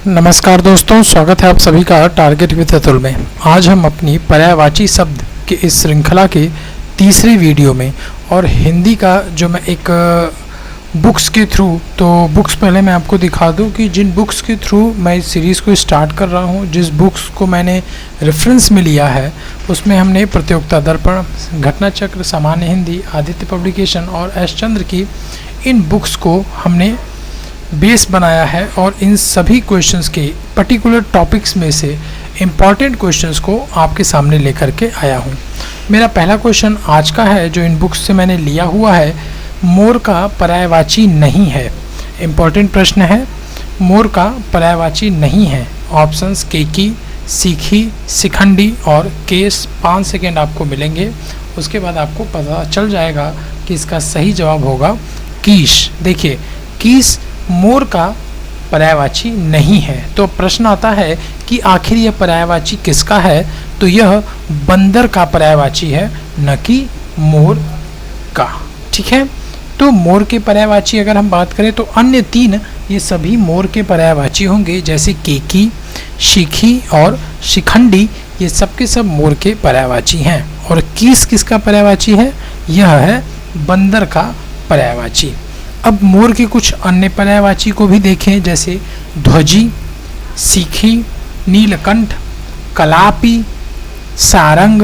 नमस्कार दोस्तों, स्वागत है आप सभी का टारगेट विद अतुल में। आज हम अपनी पर्यायवाची शब्द के इस श्रृंखला के तीसरे वीडियो में और हिंदी का जो मैं एक बुक्स के थ्रू, तो बुक्स पहले मैं आपको दिखा दूं कि जिन बुक्स के थ्रू मैं इस सीरीज़ को स्टार्ट कर रहा हूं, जिस बुक्स को मैंने रेफरेंस में लिया है उसमें हमने प्रतियोगिता दर्पण, घटना चक्र, सामान्य हिंदी, आदित्य पब्लिकेशन और एस चंद्र की इन बुक्स को हमने बेस बनाया है और इन सभी क्वेश्चंस के पर्टिकुलर टॉपिक्स में से इम्पॉर्टेंट क्वेश्चंस को आपके सामने लेकर के आया हूँ। मेरा पहला क्वेश्चन आज का है जो इन बुक्स से मैंने लिया हुआ है, मोर का पर्यायवाची नहीं है। इम्पॉर्टेंट प्रश्न है, मोर का पर्यायवाची नहीं है। ऑप्शंस केकी, सीखी, शिखंडी और केस। 5 सेकेंड आपको मिलेंगे, उसके बाद आपको पता चल जाएगा कि इसका सही जवाब होगा कीश। देखिए, कीस मोर का पर्यायवाची नहीं है। तो प्रश्न आता है कि आखिर यह पर्यायवाची किसका है, तो यह बंदर का पर्यायवाची है, न कि मोर का। ठीक है, तो मोर के पर्यायवाची अगर हम बात करें तो अन्य 3 ये सभी मोर के पर्यायवाची होंगे, जैसे केकी, शिखी और शिखंडी, ये सब के सब मोर के पर्यायवाची हैं। और कीस किसका पर्यायवाची है? यह है बंदर का पर्यायवाची। अब मोर के कुछ अन्य पर्यायवाची को भी देखें, जैसे ध्वजी, सीखी, नीलकंठ, कलापी, सारंग,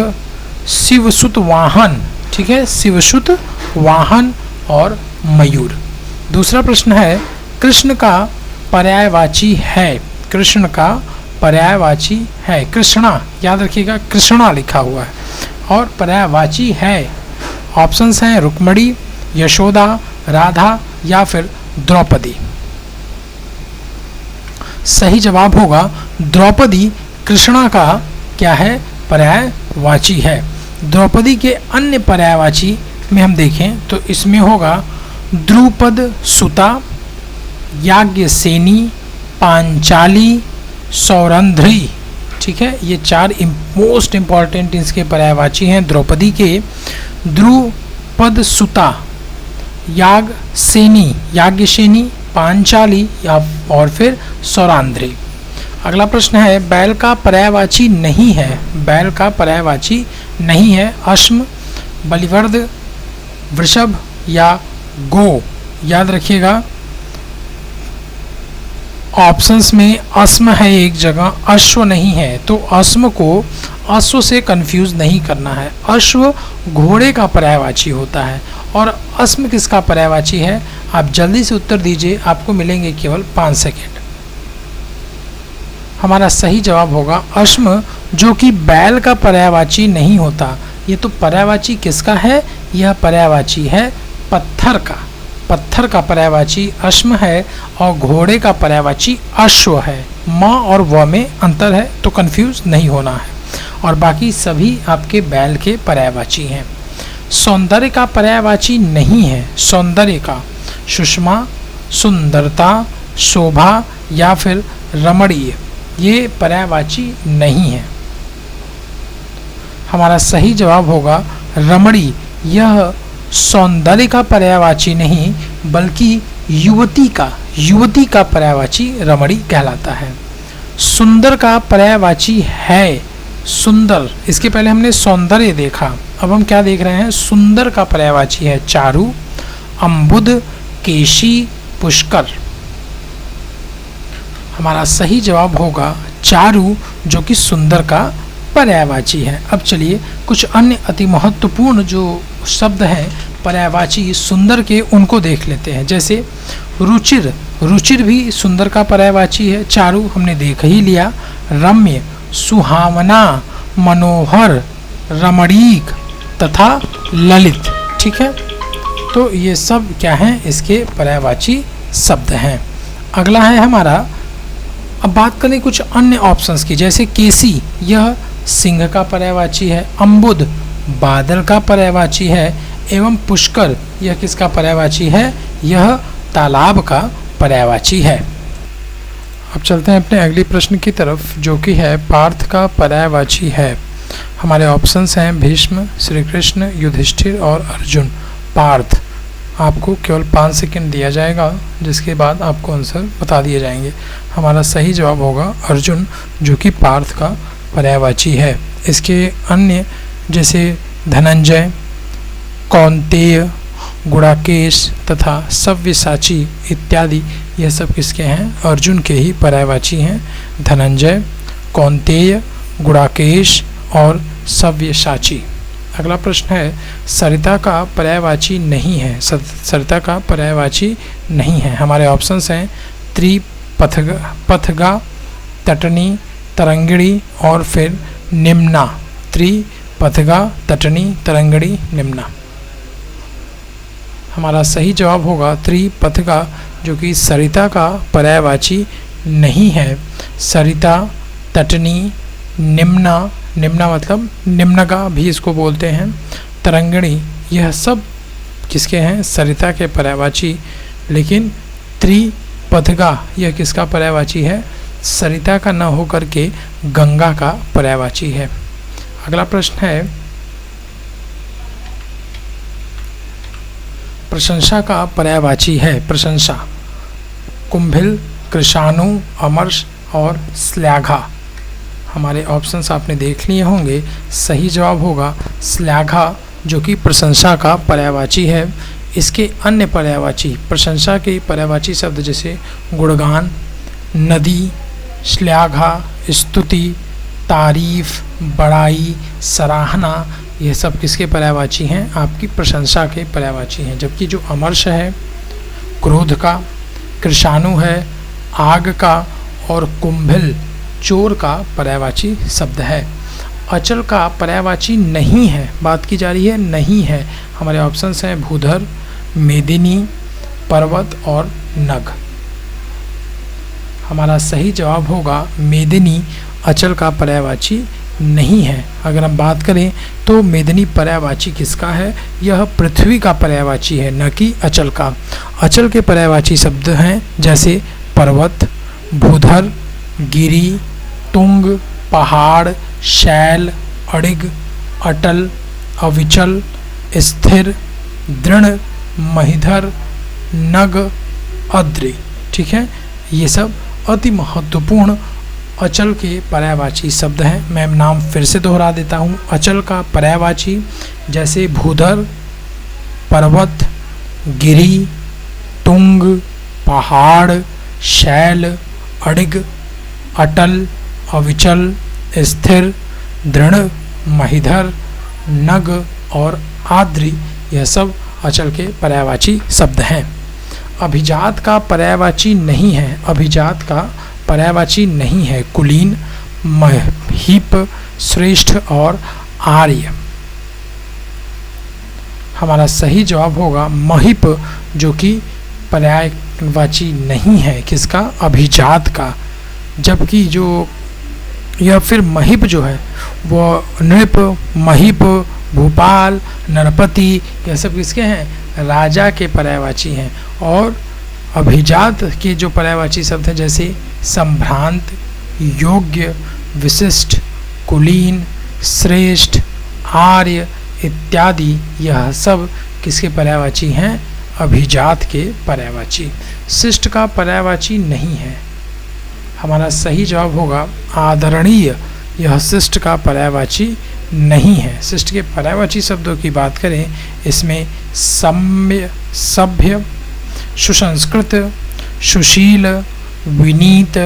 शिवसुत वाहन। ठीक है, शिवसुत वाहन और मयूर। दूसरा प्रश्न है, कृष्ण का पर्यायवाची है। कृष्ण का पर्यायवाची है, कृष्णा, याद रखिएगा कृष्णा लिखा हुआ है। और पर्यायवाची है, ऑप्शंस हैं रुक्मणी, यशोदा, राधा या फिर द्रौपदी। सही जवाब होगा द्रौपदी कृष्णा का क्या है? पर्यायवाची है। द्रौपदी के अन्य पर्यायवाची में हम देखें तो इसमें होगा द्रुपद सुता, याज्ञसेनी, पांचाली, सौरंध्री। ठीक है, ये 4 मोस्ट इंपॉर्टेंट इसके पर्यायवाची हैं द्रौपदी के। द्रुपद सुता, याज्ञसेनी, पांचाली या और फिर सौरांध्री। अगला प्रश्न है, बैल का पर्यायवाची नहीं है। बैल का पर्यायवाची नहीं है, अश्म, बलिवर्द, वृषभ या गो। याद रखिएगा ऑप्शंस में अश्म है एक जगह, अश्व नहीं है, तो अश्म को अश्व से कंफ्यूज नहीं करना है। अश्व घोड़े का पर्यायवाची होता है और अश्म किसका पर्यायवाची है? आप जल्दी से उत्तर दीजिए, आपको मिलेंगे केवल 5 सेकेंड। हमारा सही जवाब होगा अश्म, जो कि बैल का पर्यायवाची नहीं होता। ये तो पर्यायवाची किसका है? यह पर्यायवाची है पत्थर का। पत्थर का पर्यायवाची अश्म है और घोड़े का पर्यायवाची अश्व है। म और व में अंतर है, तो कंफ्यूज नहीं होना है। और बाकी सभी आपके बैल के पर्यायवाची हैं। सौंदर्य का पर्यायवाची नहीं है। सौंदर्य का सुषमा, सुंदरता, शोभा या फिर रमणीय, ये पर्यायवाची नहीं है। हमारा सही जवाब होगा रमणीय। यह सौंदर्य का पर्यायवाची नहीं बल्कि युवती का पर्यायवाची रमणीय कहलाता है। सुंदर का पर्यायवाची है सुंदर। इसके पहले हमने सौंदर्य देखा, अब हम क्या देख रहे हैं? सुंदर का पर्यायवाची है चारु, अम्बुद, केशी, पुष्कर। हमारा सही जवाब होगा चारु, जो कि सुंदर का पर्यायवाची है। अब चलिए कुछ अन्य अति महत्वपूर्ण जो शब्द हैं पर्यायवाची सुंदर के, उनको देख लेते हैं। जैसे रुचिर, रुचिर भी सुंदर का पर्यायवाची है। चारु हमने देख ही लिया। रम्य, सुहावना, मनोहर, रमणीक तथा ललित। ठीक है, तो ये सब क्या हैं? इसके पर्यायवाची शब्द हैं। अगला है हमारा, अब बात करें कुछ अन्य ऑप्शंस की, जैसे केसी, यह सिंह का पर्यायवाची है। अम्बुद बादल का पर्यायवाची है। एवं पुष्कर, यह किसका पर्यायवाची है? यह तालाब का पर्यायवाची है। अब चलते हैं अपने अगले प्रश्न की तरफ, जो कि है पार्थ का पर्यायवाची है। हमारे ऑप्शंस हैं भीष्म, श्री कृष्ण, युधिष्ठिर और अर्जुन। पार्थ आपको केवल 5 सेकंड दिया जाएगा, जिसके बाद आपको आंसर बता दिए जाएंगे। हमारा सही जवाब होगा अर्जुन, जो कि पार्थ का पर्यायवाची है। इसके अन्य जैसे धनंजय, कौंतेय, गुड़ाकेश तथा सव्यसाची इत्यादि, यह सब किसके हैं? अर्जुन के ही पर्यायवाची हैं। धनंजय, कौंतेय, गुड़ाकेश और सव्यसाची। अगला प्रश्न है, सरिता का पर्यायवाची नहीं है। सरिता का पर्यायवाची नहीं है। हमारे ऑप्शंस हैं त्रिपथगा, तटनी, तरंगिणी और फिर निम्ना। त्रिपथगा, तटनी, तरंगिणी, निम्ना। हमारा सही जवाब होगा त्रिपथगा, जो कि सरिता का पर्यायवाची नहीं है। सरिता, तटनी, निम्ना, निम्ना मतलब निम्नगा भी इसको बोलते हैं, तरंगिणी, यह सब किसके हैं? सरिता के पर्यायवाची। लेकिन त्रिपथगा यह किसका पर्यायवाची है? सरिता का न होकर के गंगा का पर्यायवाची है। अगला प्रश्न है, प्रशंसा का पर्यायवाची है। प्रशंसा कुंभिल, कृशाणु, अमर्ष और श्लाघा। हमारे ऑप्शंस आपने देख लिए होंगे। सही जवाब होगा श्लाघा, जो कि प्रशंसा का पर्यायवाची है। इसके अन्य पर्यायवाची, प्रशंसा के पर्यायवाची शब्द जैसे गुणगान, नदी, श्लाघा, स्तुति, तारीफ, बड़ाई, सराहना, यह सब किसके पर्यायवाची हैं? आपकी प्रशंसा के पर्यायवाची हैं। जबकि जो अमर्ष है क्रोध का, कृशाणु है आग का और कुंभिल चोर का पर्यायवाची शब्द है। अचल का पर्यायवाची नहीं है, बात की जा रही है नहीं है। हमारे ऑप्शंस हैं भूधर, मेदिनी, पर्वत और नग। हमारा सही जवाब होगा मेदिनी अचल का पर्यायवाची नहीं है। अगर हम बात करें तो मेदिनी पर्यायवाची किसका है? यह पृथ्वी का पर्यायवाची है, न कि अचल का। अचल के पर्यायवाची शब्द हैं जैसे पर्वत, भूधर, गिरी, तुंग, पहाड़, शैल, अड़िग, अटल, अविचल, स्थिर, दृढ़, महिधर, नग, अद्रि। ठीक है, ये सब अति महत्वपूर्ण अचल के पर्यायवाची शब्द हैं। मैं नाम फिर से दोहरा देता हूँ। अचल का पर्यायवाची जैसे भूधर, पर्वत, गिरी, तुंग, पहाड़, शैल, अड़िग, अटल, अविचल, स्थिर, दृढ़, महिधर, नग और आद्रि, यह सब अचल के पर्यायवाची शब्द हैं। अभिजात का पर्यायवाची नहीं है। अभिजात का पर्यायवाची नहीं है कुलीन, महीप, श्रेष्ठ और आर्य। हमारा सही जवाब होगा महीप, जो कि पर्यायवाची नहीं है किसका? अभिजात का। जबकि जो या फिर महीप जो है वो नृप, महीप, भूपाल, नरपति, यह सब किसके हैं? राजा के पर्यायवाची हैं। और अभिजात के जो पर्यायवाची शब्द हैं जैसे संभ्रांत, योग्य, विशिष्ट, कुलीन, श्रेष्ठ, आर्य इत्यादि, यह सब किसके पर्यायवाची हैं? अभिजात के पर्यायवाची। शिष्ट का पर्यायवाची नहीं है। हमारा सही जवाब होगा आदरणीय, यह शिष्ट का पर्यायवाची नहीं है। शिष्ट के पर्यायवाची शब्दों की बात करें, इसमें सम्य, सभ्य, सुसंस्कृत, सुशील, विनीत,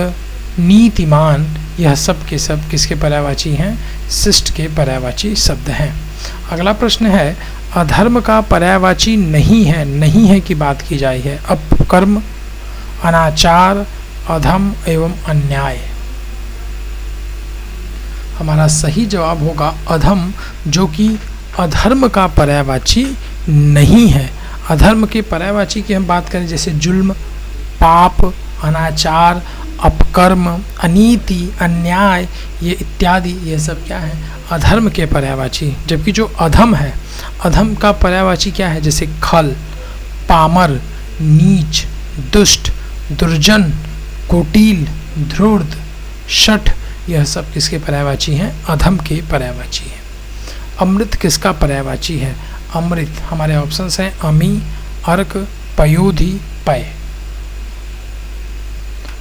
नीतिमान, यह सब के सब किसके पर्यायवाची हैं? शिष्ट के पर्यायवाची शब्द हैं। अगला प्रश्न है, अधर्म का पर्यायवाची नहीं है। नहीं है की बात की जाए है। अपकर्म, अनाचार, अधम एवं अन्याय। हमारा सही जवाब होगा अधम, जो कि अधर्म का पर्यायवाची नहीं है। अधर्म के पर्यायवाची की हम बात करें जैसे जुल्म, पाप, अनाचार, अपकर्म, अनीति, अन्याय, ये इत्यादि, ये सब क्या है? अधर्म के पर्यायवाची। जबकि जो अधम है, अधम का पर्यायवाची क्या है? जैसे खल, पामर, नीच, दुष्ट, दुर्जन, कुटिल, ध्रुव, शठ, यह सब किसके पर्यायवाची हैं? अधम के पर्यायवाची हैं। अमृत किसका पर्यायवाची है? अमृत, हमारे ऑप्शंस हैं अमी, अर्क, पयोधि, पय।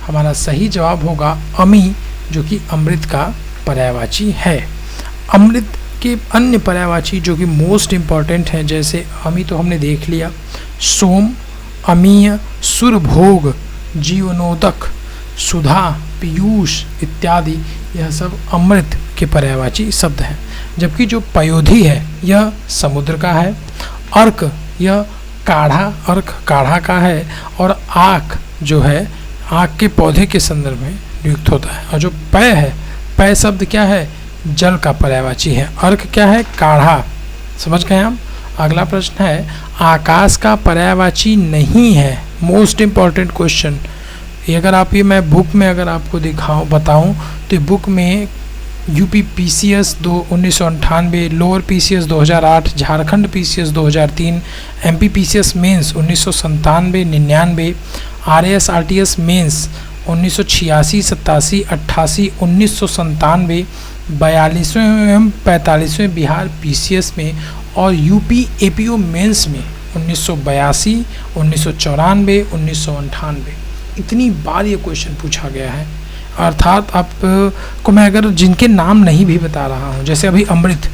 हमारा सही जवाब होगा अमी, जो कि अमृत का पर्यायवाची है। अमृत के अन्य पर्यायवाची जो कि मोस्ट इम्पॉर्टेंट हैं, जैसे अमी तो हमने देख लिया, सोम, अमीय, सुरभोग, जीवनोदक, सुधा, पीयूष इत्यादि, यह सब अमृत के पर्यायवाची शब्द हैं। जबकि जो पयोधि है यह समुद्र का है, अर्क यह काढ़ा, अर्क काढ़ा का है, और आक जो है आक के पौधे के संदर्भ में नियुक्त होता है। और जो पय है, पय शब्द क्या है, जल का पर्यायवाची है। अर्क क्या है, काढ़ा। समझ गए हम। अगला प्रश्न है आकाश का पर्यायवाची नहीं है। मोस्ट इम्पॉर्टेंट क्वेश्चन ये, अगर आप ये मैं बुक में अगर आपको दिखाऊं बताऊं तो बुक में UP PCS 1998, lower PCS 2008, Jharkhand PCS 2003, MP PCS mains 1997, 99, RAS RTS mains 1986, 87, 88, 1997, 42वें एवं 45वें बिहार पीसीएस में, और यूपी एपीओ मेंस में 1982, 1994, 1998। इतनी बार ये क्वेश्चन पूछा गया है। अर्थात आपको मैं अगर जिनके नाम नहीं भी बता रहा हूँ, जैसे अभी अमृत,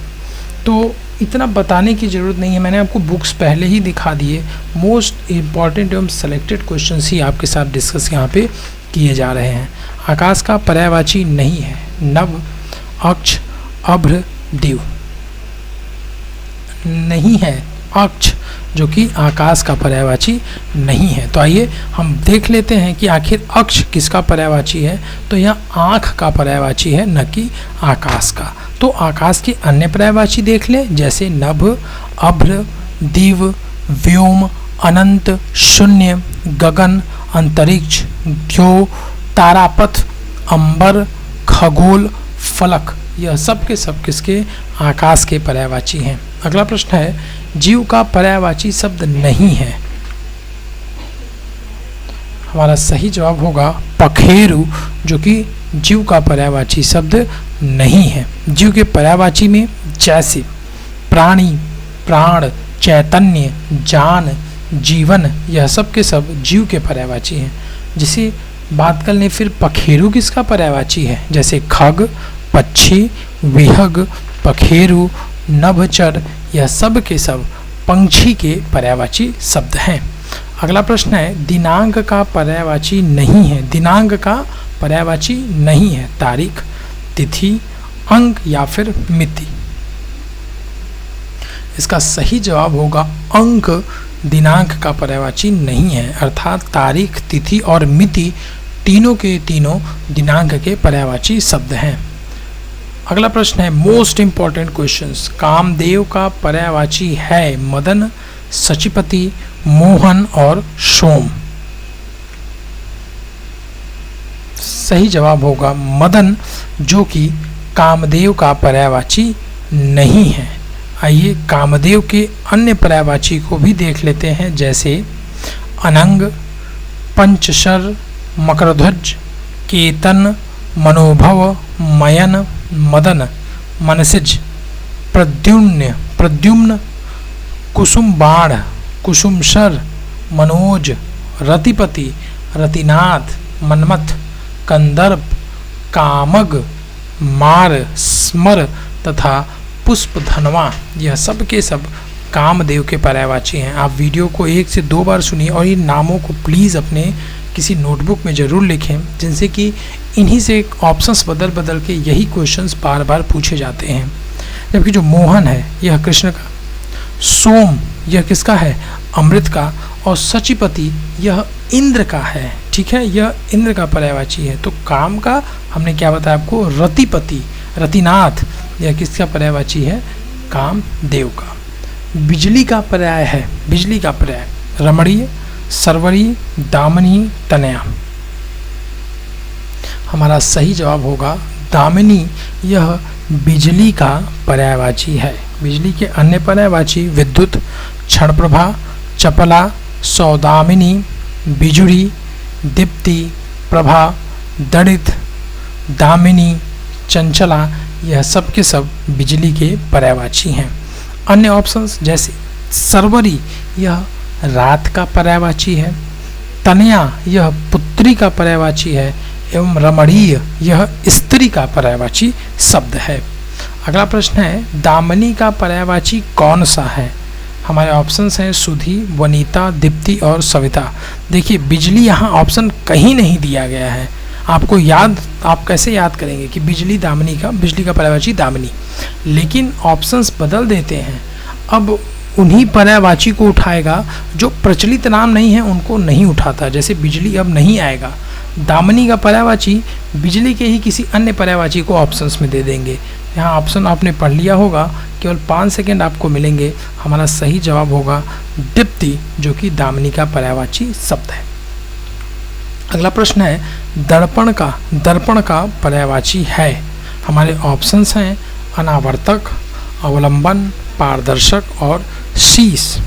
तो इतना बताने की ज़रूरत नहीं है, मैंने आपको बुक्स पहले ही दिखा दिए। मोस्ट इम्पॉर्टेंट एवं सेलेक्टेड क्वेश्चंस ही आपके साथ डिस्कस यहाँ पे किए जा रहे हैं। आकाश का पर्यायवाची नहीं है नभ, अक्ष, अभ्र, दिव। नहीं है अक्ष, जो कि आकाश का पर्यायवाची नहीं है। तो आइए हम देख लेते हैं कि आखिर अक्ष किसका पर्यायवाची है। तो यह आँख का पर्यायवाची है, न कि आकाश का। तो आकाश के अन्य पर्यायवाची देख लें, जैसे नभ, अभ्र, दिव, व्योम, अनंत, शून्य, गगन, अंतरिक्ष, द्यो, तारापथ, अंबर, खगोल, फलक। यह सब के सब किसके, आकाश के पर्यायवाची हैं। अगला प्रश्न है जीव का पर्यायवाची शब्द नहीं है। हमारा सही जवाब होगा पखेरु, जो कि जीव का पर्यायवाची शब्द नहीं है। जीव के पर्यायवाची में जैसे प्राणी, प्राण, चैतन्य, जान, जीवन, यह सब के सब जीव के पर्यायवाची हैं। जिसे बात कर लें फिर पखेरु किसका पर्यायवाची है, जैसे खग, पक्षी, विहग, पखेरु, नभचर, यह सब के सब पंछी के पर्यायवाची शब्द हैं। अगला प्रश्न है दिनांक का पर्यायवाची नहीं है। दिनांक का पर्यायवाची नहीं है तारीख, तिथि, अंक या फिर मिति। इसका सही जवाब होगा अंक दिनांक का पर्यायवाची नहीं है, अर्थात तारीख, तिथि और मिति तीनों के तीनों दिनांक के पर्यायवाची शब्द हैं। अगला प्रश्न है मोस्ट इंपॉर्टेंट क्वेश्चंस। कामदेव का पर्यायवाची है मदन, सचिपति, मोहन और सोम। सही जवाब होगा मदन, जो कि कामदेव का पर्यायवाची नहीं है। आइए कामदेव के अन्य पर्यायवाची को भी देख लेते हैं, जैसे अनंग, पंचशर, मकरध्वज, केतन, मनोभव, मयन, मदन, मनसिज, प्रद्युम्न, कुसुम बाण, कुसुमशर, मनोज, रतिपति, रतिनाथ, मनमथ, कंदर्प, कामग, मार, स्मर तथा पुष्पधनवा। यह सब के सब कामदेव के पर्यायवाची हैं। आप वीडियो को 1 से 2 बार सुनिए और इन नामों को प्लीज़ अपने किसी नोटबुक में ज़रूर लिखें, जिनसे कि इन्हीं से ऑप्शंस बदल बदल के यही क्वेश्चंस बार बार पूछे जाते हैं। जबकि जो मोहन है यह कृष्ण का, सोम यह किसका है, अमृत का, और सचिपति यह इंद्र का है। ठीक है, यह इंद्र का पर्यायवाची है। तो काम का हमने क्या बताया आपको, रतिपति, रतिनाथ, यह किसका पर्यायवाची है, कामदेव का। बिजली का पर्याय है, बिजली का पर्याय रमणीय, सरवरी, दामिनी, तनया। हमारा सही जवाब होगा दामिनी, यह बिजली का पर्यायवाची है। बिजली के अन्य पर्यायवाची विद्युत, क्षणप्रभा, चपला, सौदामिनी, बिजुरी, दीप्ति, प्रभा, दड़ित, दामिनी, चंचला, यह सब के सब बिजली के पर्यायवाची हैं। अन्य ऑप्शंस जैसे सरवरी, यह रात का पर्यायवाची है। तनया यह पुत्री का पर्यायवाची है एवं रमणीय यह स्त्री का पर्यायवाची शब्द है। अगला प्रश्न है दामिनी का पर्यायवाची कौन सा है? हमारे ऑप्शंस हैं सुधी, वनीता, दीप्ति और सविता। देखिए बिजली यहाँ ऑप्शन कहीं नहीं दिया गया है, आपको आप कैसे याद करेंगे कि बिजली दामिनी का, बिजली का पर्यायवाची दामिनी, लेकिन ऑप्शंस बदल देते हैं। अब उन्हीं पर्यायवाची को उठाएगा, जो प्रचलित नाम नहीं है उनको नहीं उठाता। जैसे बिजली अब नहीं आएगा, दामिनी का पर्यायवाची बिजली के ही किसी अन्य पर्यायवाची को ऑप्शंस में दे देंगे। यहाँ ऑप्शन आपने पढ़ लिया होगा, केवल 5 सेकेंड आपको मिलेंगे। हमारा सही जवाब होगा दीप्ति, जो कि दामिनी का पर्यायवाची शब्द है। अगला प्रश्न है दर्पण का पर्यायवाची है। हमारे ऑप्शंस हैं अनावर्तक, अवलंबन, पारदर्शक और शीश।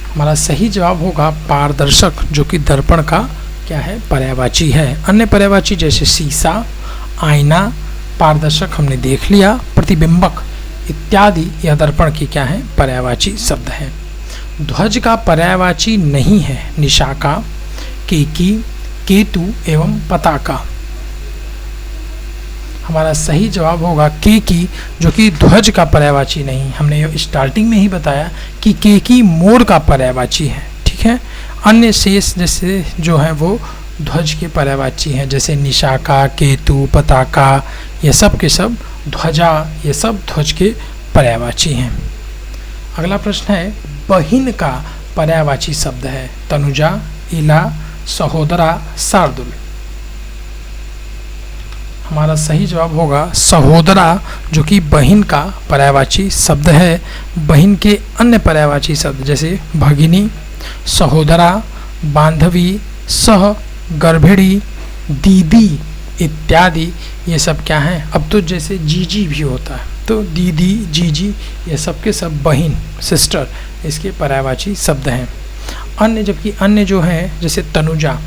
हमारा सही जवाब होगा पारदर्शक, जो कि दर्पण का क्या है, पर्यायवाची है। अन्य पर्यायवाची जैसे शीशा, आईना, पारदर्शक हमने देख लिया, प्रतिबिंबक इत्यादि यह दर्पण की क्या है, पर्यायवाची शब्द है। ध्वज का पर्यायवाची नहीं है निशाका, केकी, केतु एवं पताका। हमारा सही जवाब होगा केकी, जो कि ध्वज का पर्यायवाची नहीं। हमने स्टार्टिंग में ही बताया कि केकी मोर का पर्यायवाची है, ठीक है। अन्य शेष जैसे जो है वो ध्वज के पर्यायवाची हैं, जैसे निशाका, केतु, पताका, ये सब के सब ध्वजा, ये सब ध्वज के पर्यायवाची हैं। अगला प्रश्न है बहिन का पर्यायवाची शब्द है तनुजा, इला, सहोदरा, शार्दुल। हमारा सही जवाब होगा सहोदरा, जो कि बहिन का पर्यायवाची शब्द है। बहिन के अन्य पर्यायवाची शब्द जैसे भगिनी, सहोदरा, बांधवी, सह, गर्भिणी, दीदी इत्यादि ये सब क्या हैं। अब तो जैसे जीजी भी होता है, तो दीदी, जीजी ये सब के सब बहिन, सिस्टर, इसके पर्यायवाची शब्द हैं। अन्य जबकि अन्य जो हैं जैसे तनुजा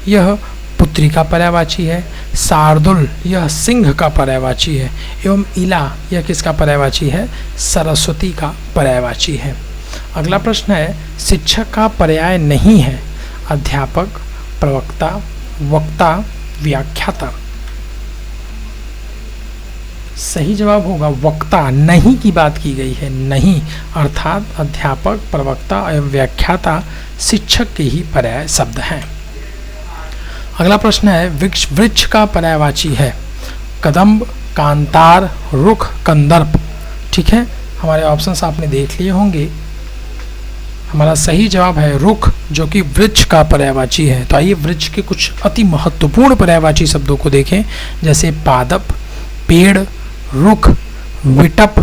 यह पुत्री का पर्यायवाची है, शार्दुल यह सिंह का पर्यायवाची है, एवं इला यह किसका पर्यायवाची है, सरस्वती का पर्यायवाची है। अगला प्रश्न है शिक्षक का पर्याय नहीं है अध्यापक, प्रवक्ता, वक्ता, व्याख्याता। सही जवाब होगा वक्ता, नहीं की बात की गई है, नहीं, अर्थात अध्यापक, प्रवक्ता एवं व्याख्याता शिक्षक के ही पर्याय शब्द हैं। अगला प्रश्न है वृक्ष का पर्यायवाची है कदम्ब, कांतार, रुख, कंदर्प। ठीक है, हमारे ऑप्शंस आपने देख लिए होंगे। हमारा सही जवाब है रुख, जो कि वृक्ष का पर्यायवाची है। तो आइए वृक्ष के कुछ अति महत्वपूर्ण पर्यायवाची शब्दों को देखें, जैसे पादप, पेड़, रुख, विटप,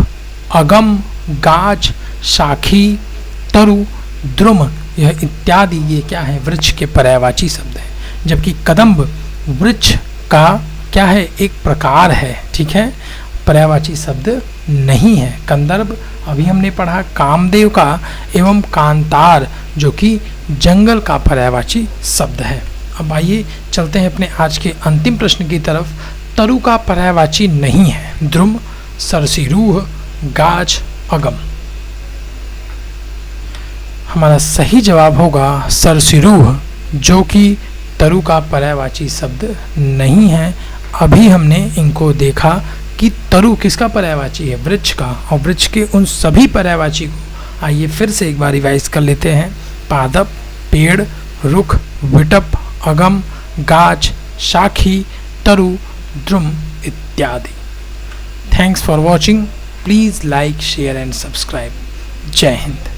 अगम, गाछ, शाखी, तरु, द्रुम यह इत्यादि ये क्या है, वृक्ष के पर्यायवाची शब्द है। जबकि कदम्ब वृक्ष का क्या है, एक प्रकार है, ठीक है, पर्यायवाची शब्द नहीं है। कंदर्प अभी हमने पढ़ा कामदेव का, एवं कांतार जो कि जंगल का पर्यायवाची शब्द है। अब आइए चलते हैं अपने आज के अंतिम प्रश्न की तरफ। तरु का पर्यायवाची नहीं है द्रुम, सरसीरूह, गाछ, अगम। हमारा सही जवाब होगा सरसीरूह, जो कि तरु का पर्यायवाची शब्द नहीं है। अभी हमने इनको देखा कि तरु किसका पर्यायवाची है, वृक्ष का, और वृक्ष के उन सभी पर्यायवाची को आइए फिर से एक बार रिवाइज कर लेते हैं। पादप, पेड़, रुख, विटप, अगम, गाछ, शाखी, तरु, द्रुम इत्यादि। Thanks for watching. Please like, share and subscribe. जय हिंद।